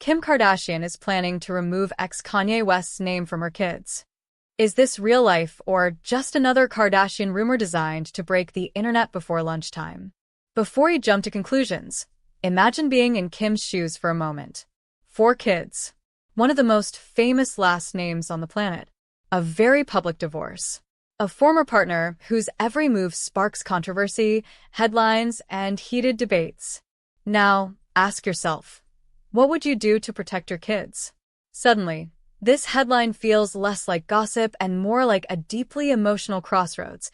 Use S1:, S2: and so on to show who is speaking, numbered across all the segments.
S1: Kim Kardashian is planning to remove ex-Kanye West's name from her kids. Is this real life or just another Kardashian rumor designed to break the internet before lunchtime? Before you jump to conclusions, imagine being in Kim's shoes for a moment. 4 kids. One of the most famous last names on the planet. A very public divorce. A former partner whose every move sparks controversy, headlines, and heated debates. Now, ask yourself, what would you do to protect your kids? Suddenly, this headline feels less like gossip and more like a deeply emotional crossroads,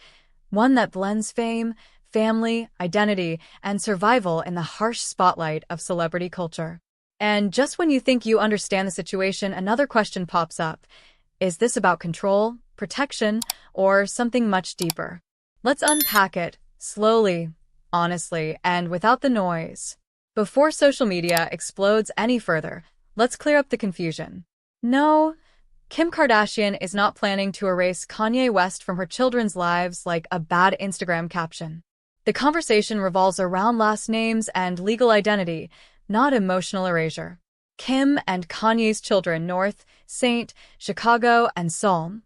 S1: one that blends fame, family, identity, and survival in the harsh spotlight of celebrity culture. And just when you think you understand the situation, another question pops up. Is this about control, protection, or something much deeper? Let's unpack it, slowly, honestly, and without the noise. Before social media explodes any further, let's clear up the confusion. No, Kim Kardashian is not planning to erase Kanye West from her children's lives like a bad Instagram caption. The conversation revolves around last names and legal identity, not emotional erasure. Kim and Kanye's children, North, Saint, Chicago, and Psalm,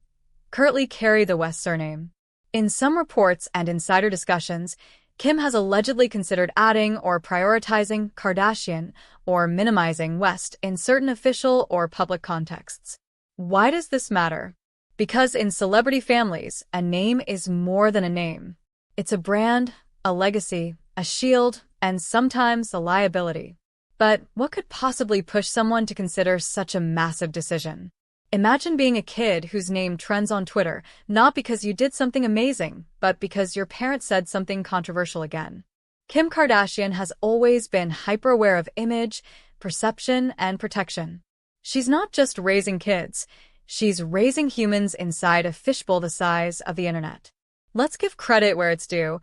S1: currently carry the West surname. In some reports and insider discussions, Kim has allegedly considered adding or prioritizing Kardashian or minimizing West in certain official or public contexts. Why does this matter? Because in celebrity families, a name is more than a name. It's a brand, a legacy, a shield, and sometimes a liability. But what could possibly push someone to consider such a massive decision? Imagine being a kid whose name trends on Twitter, not because you did something amazing, but because your parents said something controversial again. Kim Kardashian has always been hyper-aware of image, perception, and protection. She's not just raising kids, she's raising humans inside a fishbowl the size of the internet. Let's give credit where it's due.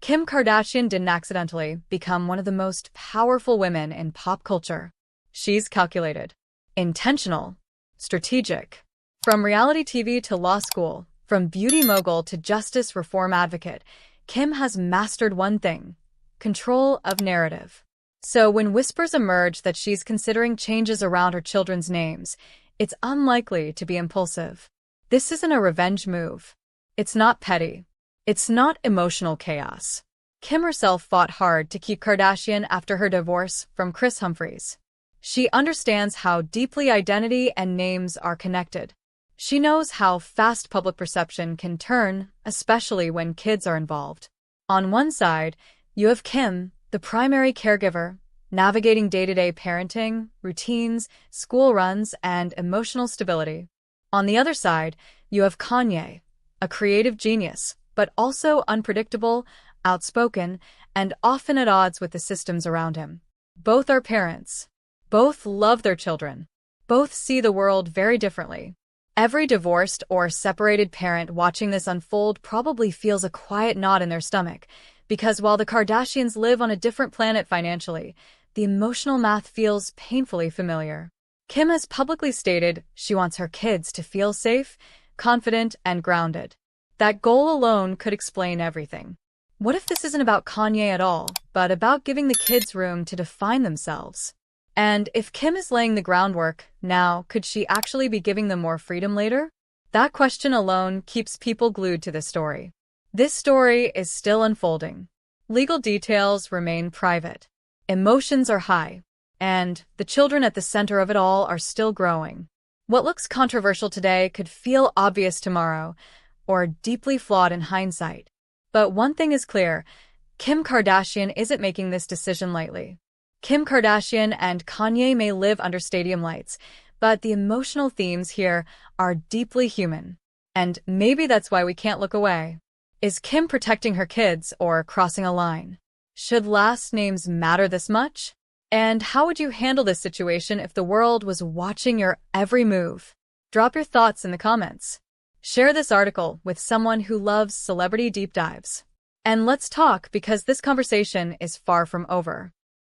S1: Kim Kardashian didn't accidentally become one of the most powerful women in pop culture. She's calculated, intentional, strategic. From reality TV to law school, from beauty mogul to justice reform advocate, Kim has mastered one thing: control of narrative. So when whispers emerge that she's considering changes around her children's names, it's unlikely to be impulsive. This isn't a revenge move. It's not petty. It's not emotional chaos. Kim herself fought hard to keep Kardashian after her divorce from Kris Humphries. She understands how deeply identity and names are connected. She knows how fast public perception can turn, especially when kids are involved. On one side, you have Kim, the primary caregiver, navigating day-to-day parenting, routines, school runs, and emotional stability. On the other side, you have Kanye, a creative genius, but also unpredictable, outspoken, and often at odds with the systems around him. Both are parents. Both love their children. Both see the world very differently. Every divorced or separated parent watching this unfold probably feels a quiet knot in their stomach, because while the Kardashians live on a different planet financially, the emotional math feels painfully familiar. Kim has publicly stated she wants her kids to feel safe, confident, and grounded. That goal alone could explain everything. What if this isn't about Kanye at all, but about giving the kids room to define themselves? And if Kim is laying the groundwork now, could she actually be giving them more freedom later? That question alone keeps people glued to this story. This story is still unfolding. Legal details remain private. Emotions are high. And the children at the center of it all are still growing. What looks controversial today could feel obvious tomorrow, or deeply flawed in hindsight. But one thing is clear: Kim Kardashian isn't making this decision lightly. Kim Kardashian and Kanye may live under stadium lights, but the emotional themes here are deeply human. And maybe that's why we can't look away. Is Kim protecting her kids or crossing a line? Should last names matter this much? And how would you handle this situation if the world was watching your every move? Drop your thoughts in the comments. Share this article with someone who loves celebrity deep dives. And let's talk, because this conversation is far from over.